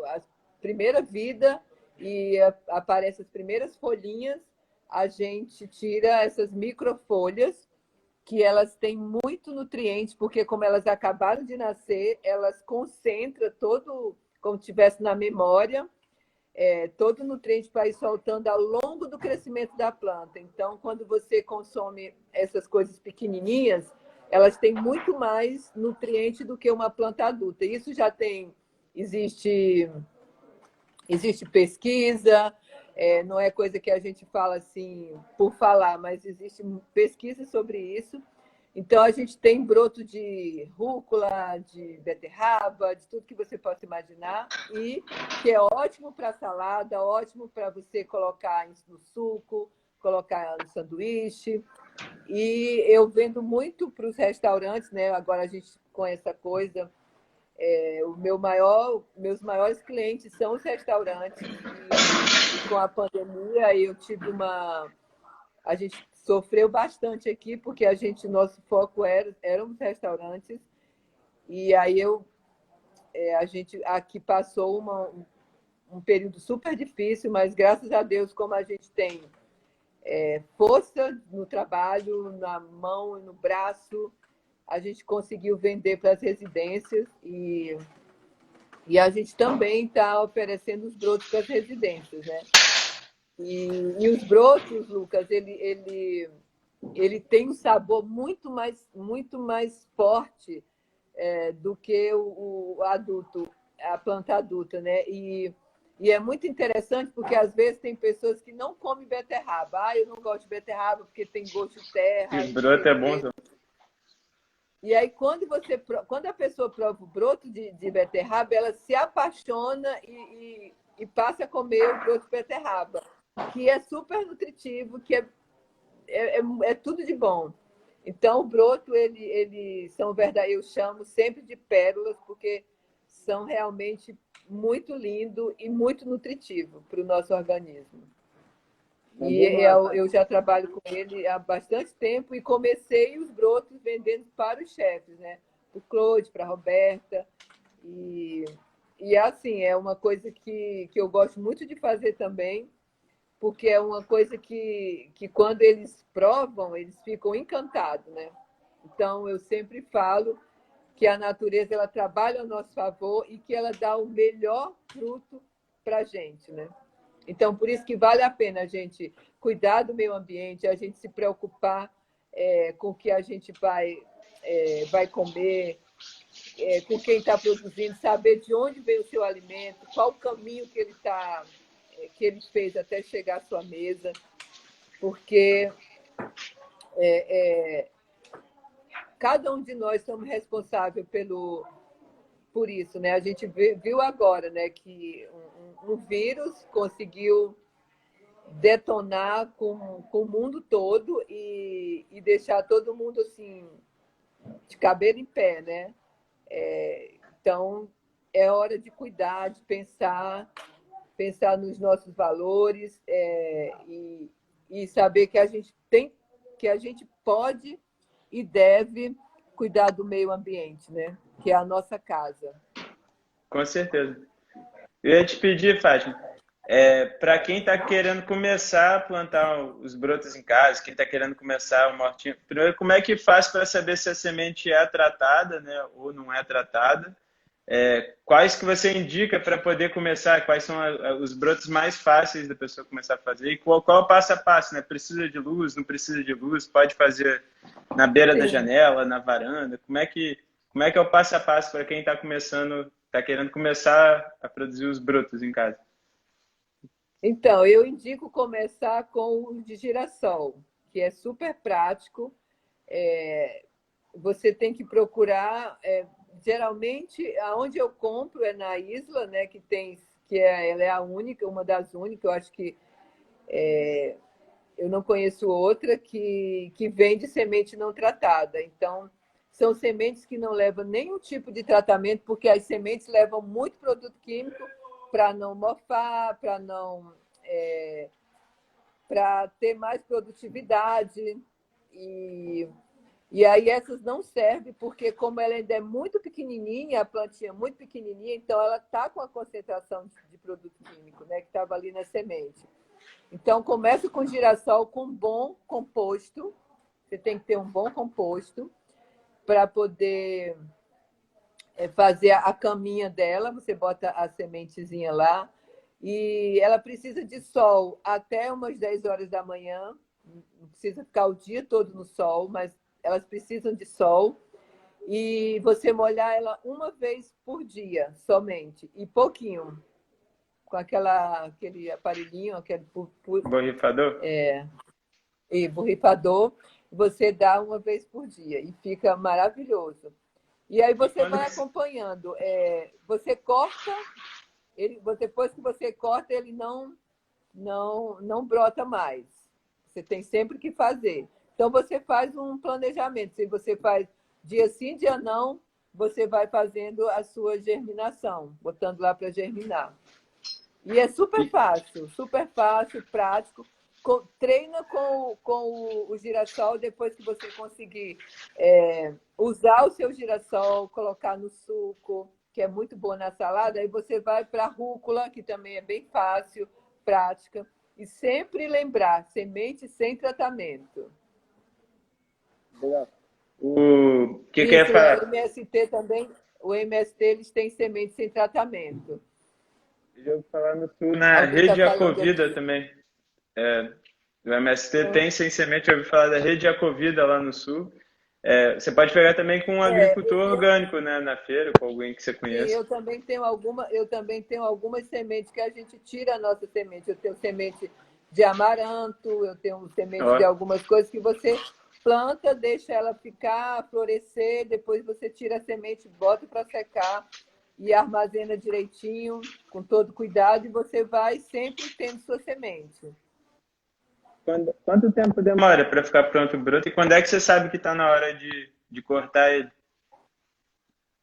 a primeira vida e aparecem as primeiras folhinhas, a gente tira essas microfolhas, que elas têm muito nutriente, porque como elas acabaram de nascer, elas concentram todo, como se estivesse na memória, todo o nutriente para ir soltando ao longo do crescimento da planta. Então, quando você consome essas coisas pequenininhas, elas têm muito mais nutriente do que uma planta adulta. Isso existe existe pesquisa, não é coisa que a gente fala assim por falar, mas existe pesquisa sobre isso. Então, a gente tem broto de rúcula, de beterraba, de tudo que você possa imaginar, e que é ótimo para salada, ótimo para você colocar no suco, colocar no sanduíche. E eu vendo muito para os restaurantes, né? Agora a gente com essa coisa, meus maiores clientes são os restaurantes. E com a pandemia eu tive a gente sofreu bastante aqui, porque nosso foco eram os restaurantes, e aí a gente aqui passou um período super difícil, mas graças a Deus, como a gente tem força no trabalho, na mão e no braço, a gente conseguiu vender para as residências e a gente também está oferecendo os brotos para as residências, né? E os brotos, Lucas, ele tem um sabor muito mais forte do que o adulto, a planta adulta, né? E é muito interessante porque às vezes tem pessoas que não comem beterraba. Ah, eu não gosto de beterraba porque tem gosto de terra. E broto é bom também. E aí, quando a pessoa prova o broto de beterraba, ela se apaixona e passa a comer o broto de beterraba, que é super nutritivo, que é tudo de bom. Então, o broto, eles são verdade, eu chamo sempre de pérolas, porque são realmente muito lindo e muito nutritivo para o nosso organismo. E eu já trabalho com ele há bastante tempo e comecei os brotos vendendo para os chefes, né? Para o Claude, para a Roberta. E assim, é uma coisa que eu gosto muito de fazer também, porque é uma coisa que quando eles provam, eles ficam encantados, né? Então, eu sempre falo que a natureza ela trabalha a nosso favor e que ela dá o melhor fruto para a gente, né? Então, por isso que vale a pena a gente cuidar do meio ambiente, a gente se preocupar com o que a gente vai comer, com quem está produzindo, saber de onde veio o seu alimento, qual o caminho que ele fez até chegar à sua mesa, porque cada um de nós somos responsáveis por isso, né? A gente viu agora, né, que um vírus conseguiu detonar com o mundo todo e deixar todo mundo assim de cabelo em pé, né? Então é hora de cuidar, de pensar nos nossos valores e saber que a gente pode e deve cuidar do meio ambiente, né? Que é a nossa casa. Com certeza. Eu ia te pedir, Fátima, para quem está querendo começar a plantar os brotos em casa, quem está querendo começar uma hortinha, primeiro, como é que faz para saber se a semente é tratada, né, ou não é tratada? Quais que você indica para poder começar? Quais são os brotos mais fáceis da pessoa começar a fazer? E qual é o passo a passo, né? Precisa de luz, não precisa de luz? Pode fazer na beira da janela, na varanda? Como é que é o passo a passo para quem está começando, está querendo começar a produzir os brotos em casa? Então, eu indico começar com o de girassol, que é super prático. Você tem que procurar, geralmente, aonde eu compro é na Isla, né, ela é a única, uma das únicas, eu acho que eu não conheço outra que vende semente não tratada. Então, são sementes que não levam nenhum tipo de tratamento, porque as sementes levam muito produto químico para não mofar, para ter mais produtividade. E aí essas não servem, porque como ela ainda é muito pequenininha, a plantinha é muito pequenininha, então ela está com a concentração de produto químico, né, que estava ali na semente. Então, começa com girassol com bom composto. Você tem que ter um bom composto para poder fazer a caminha dela. Você bota a sementezinha lá. E ela precisa de sol até umas 10 horas da manhã. Não precisa ficar o dia todo no sol, mas elas precisam de sol. E você molhar ela uma vez por dia somente, e pouquinho. com aquele aparelhinho, aquele Borrifador? E borrifador, você dá uma vez por dia e fica maravilhoso. E aí você vai acompanhando. Você corta, depois que você corta, ele não brota mais. Você tem sempre que fazer. Então, você faz um planejamento. Se você faz dia sim, dia não, você vai fazendo a sua germinação, botando lá para germinar. E é super fácil, prático. Treina com o girassol, depois que você conseguir usar o seu girassol, colocar no suco, que é muito bom na salada, aí você vai para a rúcula, que também é bem fácil, prática. E sempre lembrar, semente sem tratamento. Legal. O que Isso, eu ia falar? o MST também, o MST, eles têm semente sem tratamento. Eu já ouvi falar no sul, na Alguém está rede falando Acovida aqui. também. O MST tem sem semente, eu ouvi falar da rede Acovida lá no sul. Você pode pegar também com um agricultor orgânico, né, na feira, com alguém que você Sim, conheça. eu também tenho algumas sementes que a gente tira a nossa semente. Eu tenho semente de amaranto, eu tenho semente de Ó, algumas coisas que você planta, deixa ela ficar, florescer, depois você tira a semente, bota para secar e armazena direitinho, com todo cuidado, e você vai sempre tendo sua semente. quanto tempo demora para ficar pronto o broto? E quando é que você sabe que está na hora de cortar ele?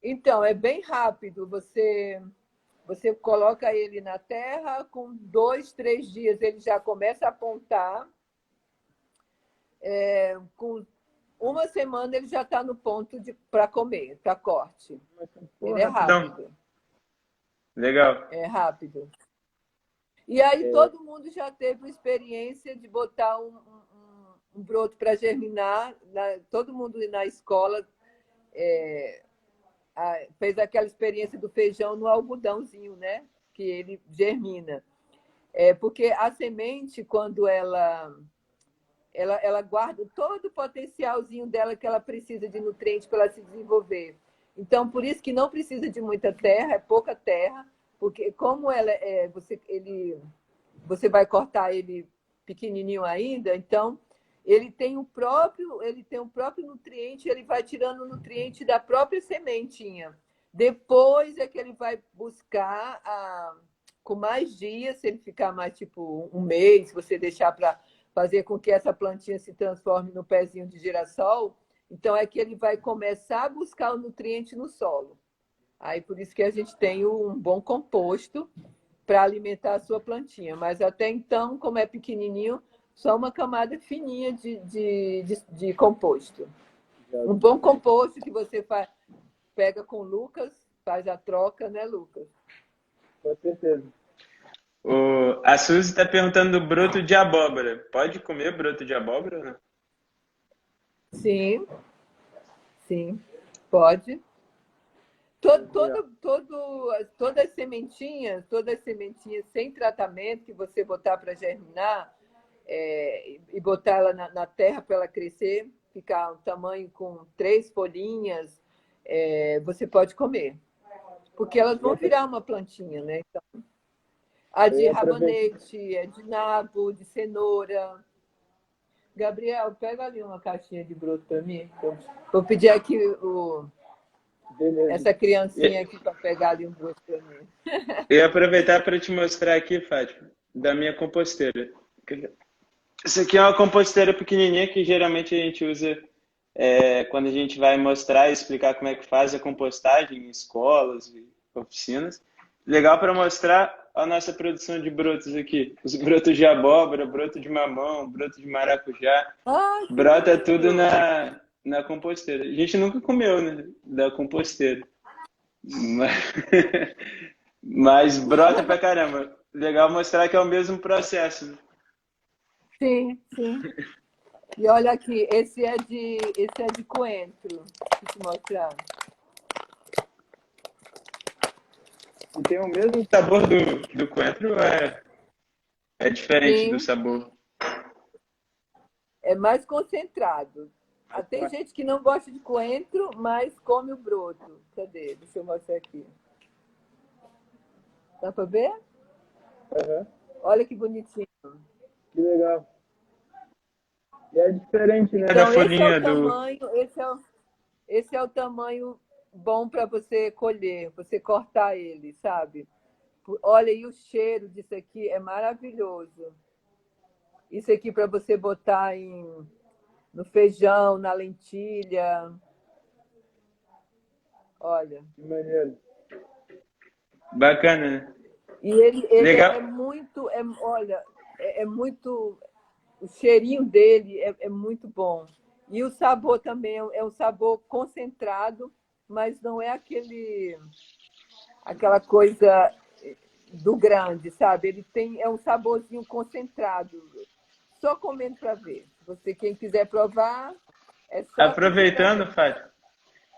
Então, é bem rápido. Você coloca ele na terra, com 2, 3 dias ele já começa a apontar. Com uma semana ele já está no ponto para comer, para corte. Ele é Rapidão. rápido. Legal. É rápido. E aí todo mundo já teve a experiência de botar um broto para germinar. Todo mundo na escola fez aquela experiência do feijão no algodãozinho, né? Que ele germina. Porque a semente, quando ela guarda todo o potencialzinho dela que ela precisa de nutrientes para ela se desenvolver. Então, por isso que não precisa de muita terra, é pouca terra, porque como você vai cortar ele pequenininho ainda, então ele tem o próprio nutriente, ele vai tirando o nutriente da própria sementinha. Depois é que ele vai buscar com mais dias, se ele ficar mais tipo um mês, se você deixar para fazer com que essa plantinha se transforme no pezinho de girassol, então é que ele vai começar a buscar o nutriente no solo. Aí por isso que a gente tem um bom composto para alimentar a sua plantinha. Mas até então, como é pequenininho, só uma camada fininha de composto. Um bom composto que você pega com o Lucas, faz a troca, né, Lucas? Com certeza. A Suzy está perguntando do broto de abóbora. Pode comer broto de abóbora ou não? Sim, sim, pode. Todas as sementinhas sem tratamento que você botar para germinar e botar ela na terra para ela crescer, ficar um tamanho com 3 folhinhas, você pode comer. Porque elas vão virar uma plantinha, né? Então, a de rabanete, de nabo, de cenoura. Gabriel, pega ali uma caixinha de broto para mim. Vou pedir aqui essa criancinha aqui para pegar ali um broto para mim. Eu ia aproveitar para te mostrar aqui, Fátima, da minha composteira. Isso aqui é uma composteira pequenininha que geralmente a gente usa quando a gente vai mostrar e explicar como é que faz a compostagem em escolas e oficinas. Legal para mostrar a nossa produção de brotos aqui. Os brotos de abóbora, broto de mamão, broto de maracujá. Brota tudo na composteira. A gente nunca comeu, né, da composteira. Mas brota pra caramba. Legal mostrar que é o mesmo processo, né? Sim, sim. E olha aqui, esse é de coentro. Deixa eu te mostrar. E tem o mesmo sabor do coentro, é diferente do Sim, sabor. é mais concentrado. Tem gente que não gosta de coentro, mas come o broto. Cadê? Deixa eu mostrar aqui. Dá para ver? Aham. Olha que bonitinho. Que legal. E é diferente, né? Da Então, esse é o folhinha do. tamanho, esse é o tamanho bom para você colher, você cortar ele, sabe? Olha, e o cheiro disso aqui é maravilhoso. Isso aqui para você botar no feijão, na lentilha. Olha. Que maneiro. Bacana, né? E ele é Legal. muito, olha, é muito, o cheirinho dele é muito bom. E o sabor também é um sabor concentrado, mas não é aquela coisa do grande, sabe? É um saborzinho concentrado. Só comendo para ver. Você, quem quiser provar, é só pedir Aproveitando, também. Fátima,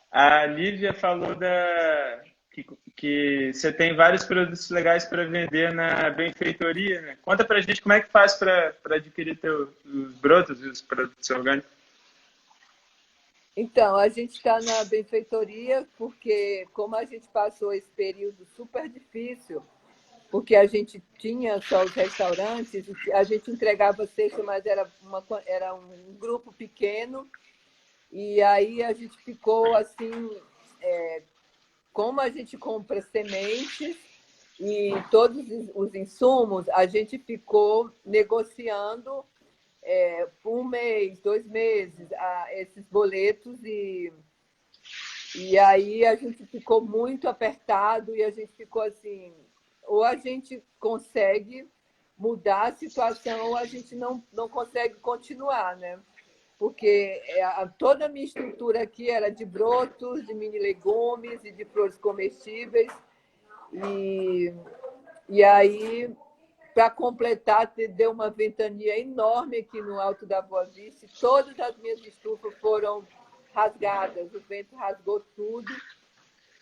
a Lívia falou que você tem vários produtos legais para vender na benfeitoria, né? Conta pra gente como é que faz para adquirir os brotos e os produtos orgânicos. Então, a gente está na benfeitoria porque, como a gente passou esse período super difícil, porque a gente tinha só os restaurantes, a gente entregava cesta, mas era um grupo pequeno, e aí a gente ficou assim, como a gente compra sementes e todos os insumos, a gente ficou negociando por um mês, 2 meses, esses boletos e aí a gente ficou muito apertado e a gente ficou assim, ou a gente consegue mudar a situação ou a gente não consegue continuar, né? Porque toda a minha estrutura aqui era de brotos, de mini legumes e de flores comestíveis. E, e aí, para completar, deu uma ventania enorme aqui no alto da Boa Vista. E todas as minhas estufas foram rasgadas, o vento rasgou tudo.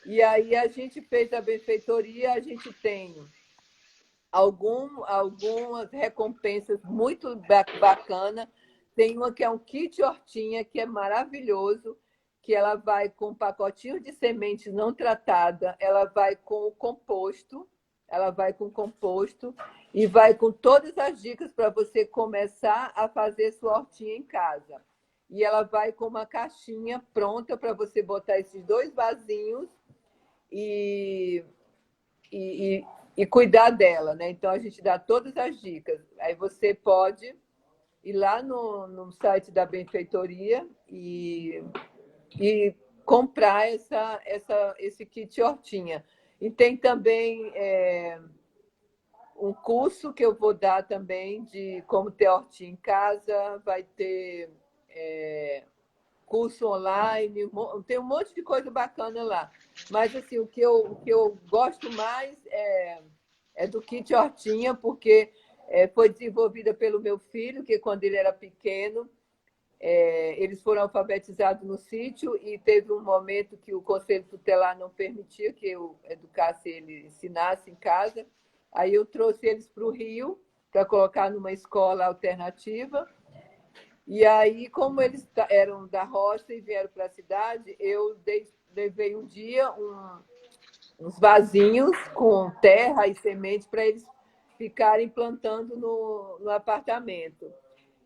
E aí a gente fez a benfeitoria, a gente tem algumas recompensas muito bacanas. Tem uma que é um kit hortinha, que é maravilhoso, que ela vai com pacotinhos de sementes não tratada, ela vai com o composto, ela vai com composto e vai com todas as dicas para você começar a fazer sua hortinha em casa. E ela vai com uma caixinha pronta para você botar esses 2 vasinhos e, e, e cuidar dela, né? Então a gente dá todas as dicas. Aí você pode ir lá no site da benfeitoria e comprar esse kit hortinha. E tem também um curso que eu vou dar também de como ter hortinha em casa, vai ter curso online, tem um monte de coisa bacana lá. Mas assim, o que eu gosto mais é do kit hortinha, porque foi desenvolvida pelo meu filho, que quando ele era pequeno, eles foram alfabetizados no sítio e teve um momento que o Conselho Tutelar não permitia que eu educasse ele, ensinasse em casa. Aí eu trouxe eles para o Rio para colocar numa escola alternativa. E aí, como eles eram da roça e vieram para a cidade, eu levei um dia uns vasinhos com terra e semente para eles ficarem plantando no apartamento.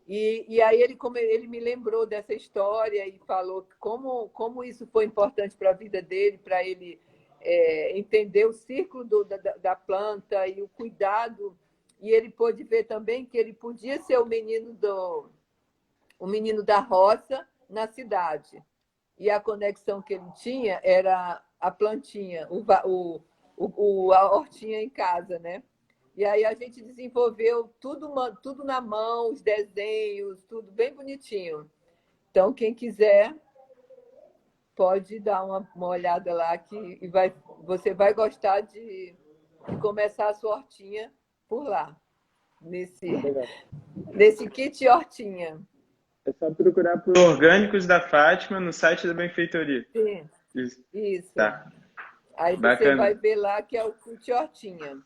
E aí ele me lembrou dessa história e falou como isso foi importante para a vida dele, para ele entender o ciclo da planta e o cuidado. E ele pôde ver também que ele podia ser o menino da roça na cidade. E a conexão que ele tinha era a plantinha, a hortinha em casa, né? E aí a gente desenvolveu tudo na mão, os desenhos, tudo bem bonitinho. Então, quem quiser pode dar uma olhada lá você vai gostar de começar a sua hortinha por lá, nesse, Legal. nesse kit hortinha. É só procurar por. Orgânicos da Fátima no site da benfeitoria. Sim, Isso. isso. Tá. Aí você vai Bacana. ver lá que é o kit hortinha.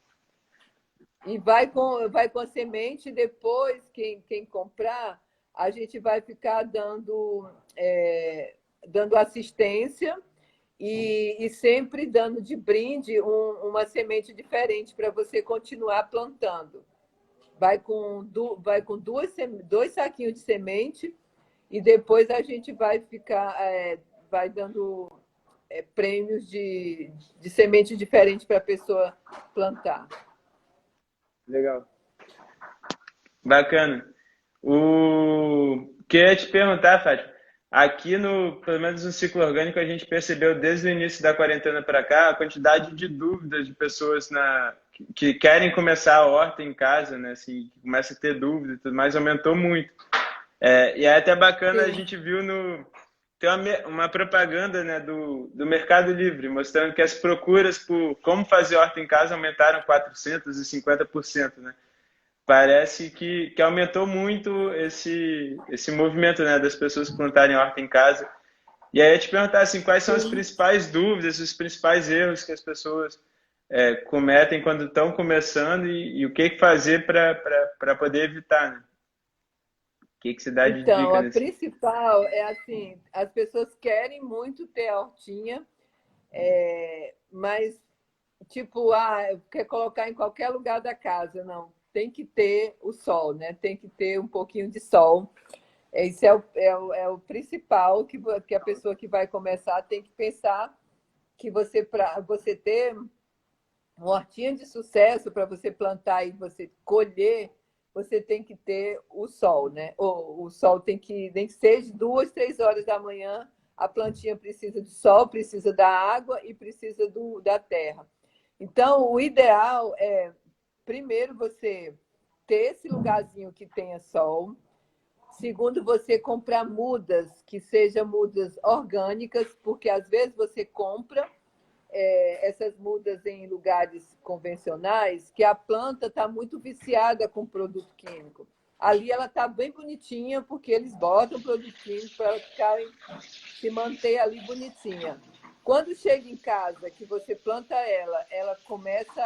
E vai com a semente, depois, quem comprar, a gente vai ficar dando assistência e sempre dando de brinde uma semente diferente para você continuar plantando. Vai com dois saquinhos de semente e depois a gente vai ficar, vai dando prêmios de semente diferente para a pessoa plantar. Legal. Bacana. Queria te perguntar, Fátima, aqui pelo menos no ciclo orgânico, a gente percebeu desde o início da quarentena para cá a quantidade de dúvidas de pessoas que querem começar a horta em casa, né? Assim, que começa a ter dúvidas e tudo mais, aumentou muito. E é até bacana, Sim. a gente viu tem uma propaganda, né, do Mercado Livre, mostrando que as procuras por como fazer horta em casa aumentaram 450%, né? Parece que aumentou muito esse movimento, né, das pessoas plantarem horta em casa. E aí eu ia te perguntar assim, quais são as principais dúvidas, os principais erros que as pessoas cometem quando estão começando e o que fazer para poder evitar, né? O que se dá de Então, dica a nesse? principal é assim, as pessoas querem muito ter a hortinha, mas tipo, quer colocar em qualquer lugar da casa, não. Tem que ter o sol, né? Tem que ter um pouquinho de sol. Esse é o principal que a pessoa que vai começar tem que pensar que para você ter uma hortinha de sucesso, para você plantar e você colher, você tem que ter o sol, né? O sol tem que, nem que seja 2, 3 horas da manhã, a plantinha precisa de sol, precisa da água e precisa da terra. Então, o ideal é, primeiro, você ter esse lugarzinho que tenha sol. Segundo, você comprar mudas, que sejam mudas orgânicas, porque às vezes você compra essas mudas em lugares convencionais que a planta está muito viciada com produto químico. Ali ela está bem bonitinha, porque eles botam produto químico para ela se manter ali bonitinha. Quando chega em casa, que você planta ela começa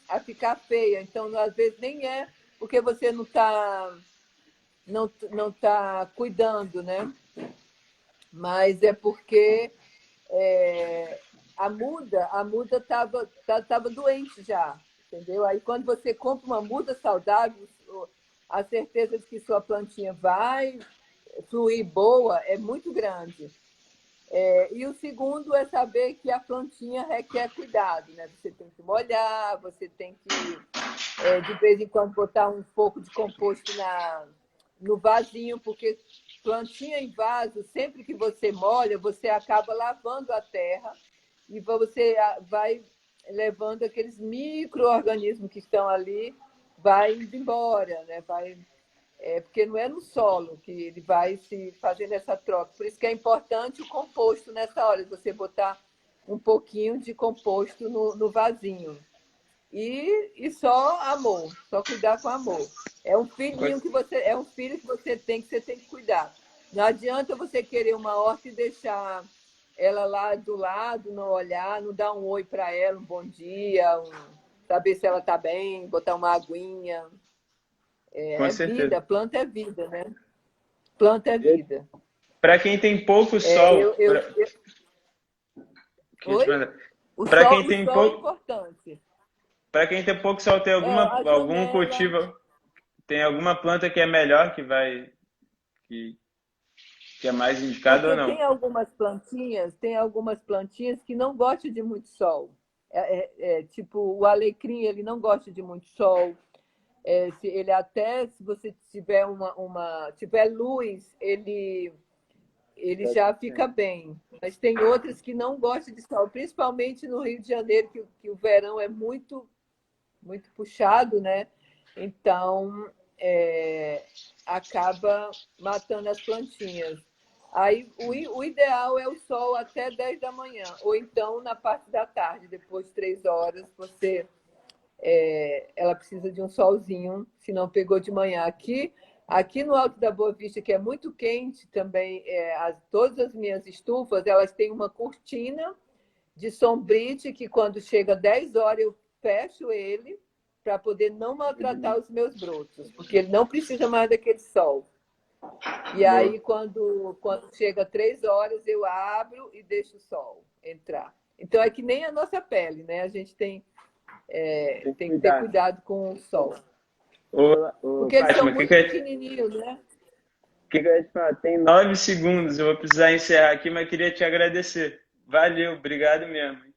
a ficar feia. Então, às vezes, nem é porque você não tá cuidando, né? Mas é porque a muda tava doente já, entendeu? Aí, quando você compra uma muda saudável, a certeza de que sua plantinha vai fluir boa é muito grande. E o segundo é saber que a plantinha requer cuidado, né? Você tem que molhar, você tem que, de vez em quando, botar um pouco de composto no vasinho, porque plantinha em vaso, sempre que você molha, você acaba lavando a terra e você vai levando aqueles micro-organismos que estão ali, vai indo embora, né? Porque não é no solo que ele vai se fazendo essa troca. Por isso que é importante o composto nessa hora, você botar um pouquinho de composto no vasinho. E só amor, só cuidar com amor. É um filho que você tem que cuidar. Não adianta você querer uma horta e deixar ela lá do lado, não olhar, não dar um oi para ela, um bom dia, saber se ela está bem, botar uma aguinha. Com É certeza. vida, planta é vida, né? Planta é vida. Para quem tem pouco sol, Oi? O para quem tem sol é pouco, importante. para quem tem pouco sol, tem A algum janela. cultivo, tem alguma planta que é melhor que, que é mais indicado ou Porque não? tem algumas plantinhas que não gostam de muito sol. Tipo, o alecrim, ele não gosta de muito sol. Se você tiver tiver luz, ele já fica bem. Mas tem outras que não gostam de sol, principalmente no Rio de Janeiro, que o verão é muito, muito puxado, né? Então, acaba matando as plantinhas. Aí, o ideal é o sol até 10 da manhã, ou então na parte da tarde, depois de 3 horas, ela precisa de um solzinho, se não pegou de manhã. Aqui no Alto da Boa Vista, que é muito quente também, todas as minhas estufas, elas têm uma cortina de sombrite que quando chega 10 horas eu fecho ele para poder não maltratar os meus brotos, porque ele não precisa mais daquele sol. E aí, quando chega 3 horas, eu abro e deixo o sol entrar. Então, é que nem a nossa pele, né? A gente tem que ter cuidado com o sol. Porque eles são Fátima, muito pequenininhos, né? o que eu ia te falar? Tem 9 segundos, eu vou precisar encerrar aqui, mas queria te agradecer. Valeu, obrigado mesmo.